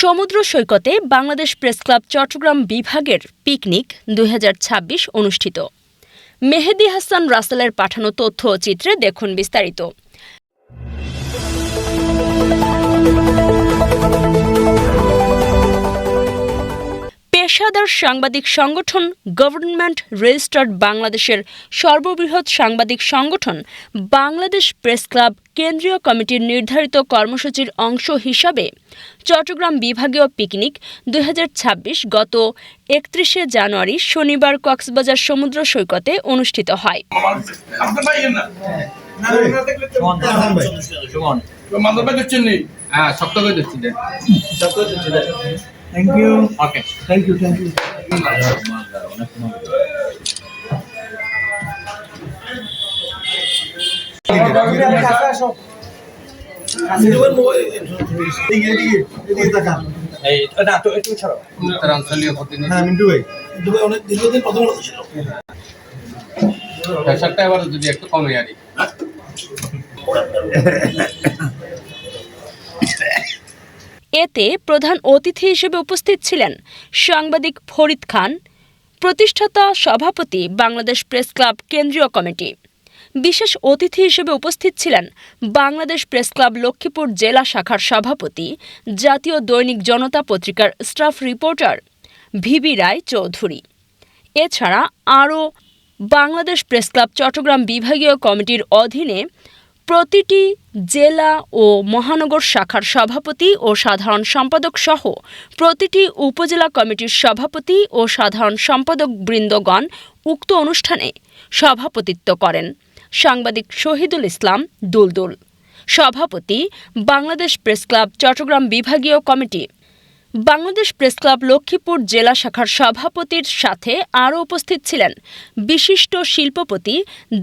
সমুদ্র সৈকতে বাংলাদেশ প্রেসক্লাব চট্টগ্রাম বিভাগের পিকনিক ২০২৬ অনুষ্ঠিত। মেহেদী হাসান রাসেলের পাঠানো তথ্য ও চিত্রে দেখুন বিস্তারিত। পেশাদার সাংবাদিক সংগঠন গভর্নমেন্ট রেজিস্টার্ড বাংলাদেশের সর্ববৃহৎ সাংবাদিক সংগঠন বাংলাদেশ প্রেসক্লাব কেন্দ্রীয় কমিটির নির্ধারিত কর্মসূচির অংশ হিসাবে চট্টগ্রাম বিভাগীয় পিকনিক ২০২৬ গত ৩১ জানুয়ারি শনিবার কক্সবাজার সমুদ্র সৈকতে অনুষ্ঠিত হয়। Thank you. Okay. Thank you. এতে প্রধান অতিথি হিসেবে উপস্থিত ছিলেন সাংবাদিক ফরিদ খান, প্রতিষ্ঠাতা সভাপতি বাংলাদেশ প্রেসক্লাব কেন্দ্রীয় কমিটি। বিশেষ অতিথি হিসেবে উপস্থিত ছিলেন বাংলাদেশ প্রেসক্লাব লক্ষ্মীপুর জেলা শাখার সভাপতি, জাতীয় দৈনিক জনতা পত্রিকার স্টাফ রিপোর্টার ভিবি রায় চৌধুরী। এছাড়া আরও বাংলাদেশ প্রেসক্লাব চট্টগ্রাম বিভাগীয় কমিটির অধীনে প্রতিটি জেলা ও মহানগর শাখার সভাপতি ও সাধারণ সম্পাদক সহ প্রতিটি উপজেলা কমিটির সভাপতি ও সাধারণ সম্পাদক বৃন্দগণ উক্ত অনুষ্ঠানে সভাপতিত্ব করেন। সাংবাদিক শহীদুল ইসলাম দুলদুল, সভাপতি বাংলাদেশ প্রেসক্লাব চট্টগ্রাম বিভাগীয় কমিটি। বাংলাদেশ প্রেসক্লাব লক্ষ্মীপুর জেলা শাখার সভাপতির সাথে আরও উপস্থিত ছিলেন বিশিষ্ট শিল্পপতি,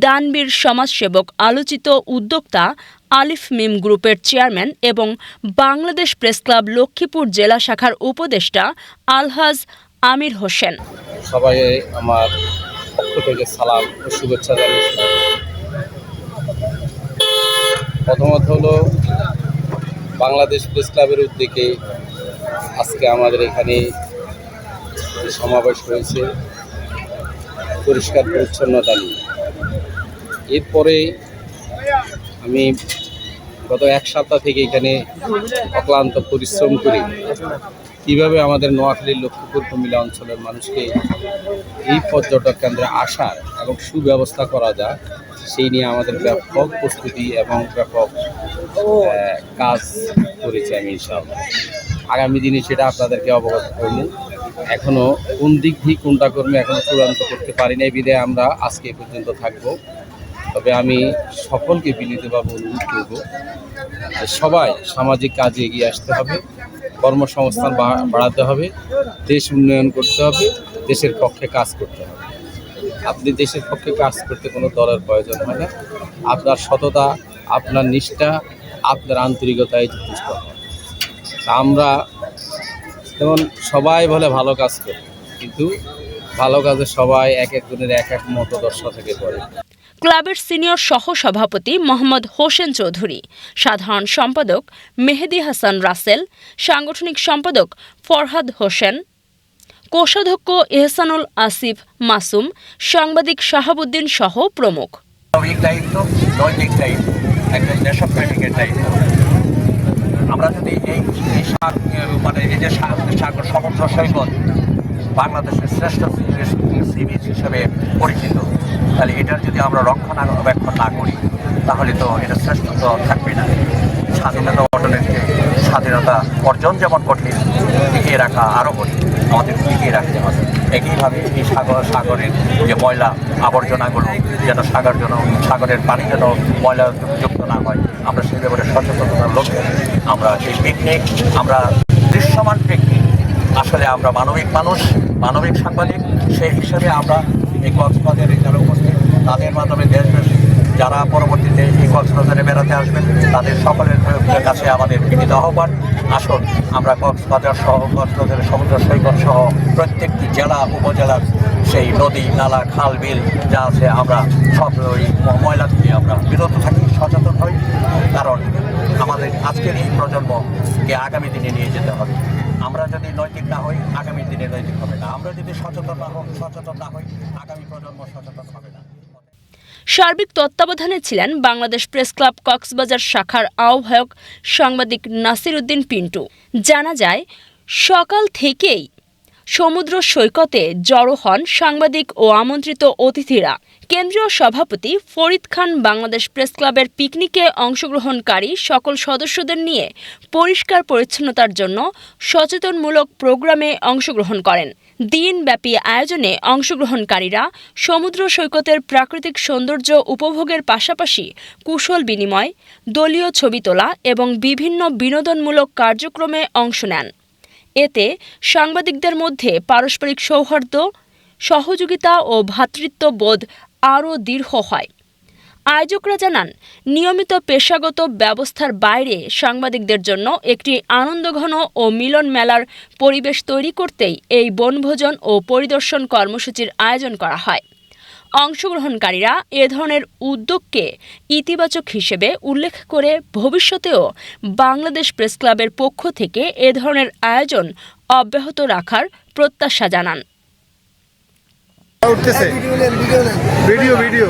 দানবীর সমাজসেবক, আলোচিত উদ্যোক্তা আলিফ মিম গ্রুপের চেয়ারম্যান এবং বাংলাদেশ প্রেসক্লাব লক্ষ্মীপুর জেলা শাখার উপদেষ্টা আলহাজ আমির হোসেন। সবাই আমার পক্ষ থেকে সালাম ও শুভেচ্ছা জানাচ্ছি। প্রথমত হলো বাংলাদেশ প্রেসক্লাবের উদ্যোগে আজকে আমাদের এখানে সমাবেশ হয়েছে পরিষ্কার পরিচ্ছন্নতা নিয়ে। এরপরে আমি গত এক সপ্তাহ থেকে এখানে অক্লান্ত পরিশ্রম করি কীভাবে আমাদের নোয়াখালীর লক্ষ্মীপুর কুমিল্লা অঞ্চলের মানুষকে এই পর্যটক কেন্দ্রে আসার এবং সুব্যবস্থা করা যায় সেই নিয়ে আমাদের ব্যাপক প্রস্তুতি এবং ব্যাপক কাজ করেছি আমি ইনশাআল্লাহ। আগামী দিনে সেটা আপনাদেরকে অবগত করব। এখনও কোন দিক দিয়ে কোনটা করবো এখনও চূড়ান্ত করতে পারি নাই, বিধায় আমরা আজকে এ পর্যন্ত থাকব। তবে আমি সকলকে বিনীতভাবে অনুরোধ করব সবাই সামাজিক কাজে এগিয়ে আসতে হবে, কর্মসংস্থান বাড়াতে হবে, দেশ উন্নয়ন করতে হবে, দেশের পক্ষে কাজ করতে হবে। আপনি দেশের পক্ষে কাজ করতে কোনো দলের প্রয়োজন হয় না। আপনার সততা, আপনার নিষ্ঠা, আপনার আন্তরিকতায় যথেষ্ট হয়। আমরা যেমন সবাই বলে ভালো কাজ করি, কিন্তু ভালো কাজে সবাই এক একজনের এক এক মতদর্শ থেকে পড়ে। ক্লাবের সিনিয়র সহ সভাপতি মোহাম্মদ হোসেন চৌধুরী, সাধারণ সম্পাদক মেহেদী হাসান রাসেল, সাংগঠনিক সম্পাদক ফরহাদ হোসেন, কোষাধ্যক্ষ এহসানুল আসিফ মাসুম, সাংবাদিক শাহাবুদ্দিন সহ প্রমুখ। আমরা যদি এই যে সাগর সমুদ্র সৈকত বাংলাদেশের শ্রেষ্ঠ সি বিচ হিসেবে পরিচিত, তাহলে এটার যদি আমরা রক্ষণাবেক্ষণ না করি তাহলে তো এটা শ্রেষ্ঠত্ব থাকবে না। স্বাধীনতা অর্জনের স্বাধীনতা অর্জন যেমন কঠিন, টিকিয়ে রাখা আরও কঠিন, আমাদের টিকিয়ে রাখতে হবে। একইভাবে এই সাগরের যে ময়লা আবর্জনাগুলো যেন সাগরের পানি যেন ময়লা যুক্ত না হয়, আমরা সেই ব্যাপারে সচেতনতার লক্ষ্যে আমরা এই পিকনিক, আমরা দৃশ্যমান পিকনিক, আসলে আমরা মানবিক মানুষ, মানবিক সাংবাদিক, সেই হিসেবে আমরা এই কক্সবাজারে যারা উপস্থিত তাদের মাধ্যমে দেশবাসী যারা পরবর্তীতে এই কক্সবাজারে বেড়াতে আসবেন তাদের সকলের কাছে আমাদের বিনীত আহ্বান, আসুন আমরা কক্সবাজার সহ কক্সবাজারের সমুদ্র সৈকত সহ প্রত্যেকটি জেলা উপজেলার সেই নদী নালা খাল বিল যা আছে আমরা সব ওই ময়লা থেকে আমরা বিরত থাকি, সচেতন হই, কারণ আমাদের আজকের এই প্রজন্মকে আগামী দিনে নিয়ে যেতে হবে। নৈতিক না হই, আগামী দিনে নৈতিক হবে না। আমরা যদি সচেতন না হই, আগামী প্রজন্ম সচেতন হবে না। সার্বিক তত্ত্বাবধানে ছিলেন বাংলাদেশ প্রেস ক্লাব কক্সবাজার শাখার আহ্বায়ক সাংবাদিক নাসির উদ্দিন পিন্টু। জানা যায়, সকাল থেকেই সমুদ্র সৈকতে জড়ো হন সাংবাদিক ও আমন্ত্রিত অতিথিরা। কেন্দ্রীয় সভাপতি ফরিদ খান বাংলাদেশ প্রেস ক্লাবের পিকনিকে অংশগ্রহণকারী সকল সদস্যদের নিয়ে পরিষ্কার পরিচ্ছন্নতার জন্য সচেতনমূলক প্রোগ্রামে অংশগ্রহণ করেন। দিনব্যাপী আয়োজনে অংশগ্রহণকারীরা সমুদ্র সৈকতের প্রাকৃতিক সৌন্দর্য উপভোগের পাশাপাশি কুশল বিনিময়, দলীয় ছবি তোলা এবং বিভিন্ন বিনোদনমূলক কার্যক্রমে অংশ নেন। এতে সাংবাদিকদের মধ্যে পারস্পরিক সৌহার্দ্য, সহযোগিতা ও ভ্রাতৃত্ববোধ আরও দৃঢ় হয়। আয়োজকরা জানান, নিয়মিত পেশাগত ব্যবস্থার বাইরে সাংবাদিকদের জন্য একটি আনন্দঘন ও মিলন মেলার পরিবেশ তৈরি করতেই এই বনভোজন ও পরিদর্শন কর্মসূচির আয়োজন করা হয়। অংশগ্রহণকারীরা এ ধরনের উদ্যোগকে ইতিবাচক হিসেবে উল্লেখ করে ভবিষ্যতেও বাংলাদেশ প্রেস ক্লাবের পক্ষ থেকে এ ধরনের আয়োজন অব্যাহত রাখার প্রত্যাশা জানান। উঠতেছে ভিডিও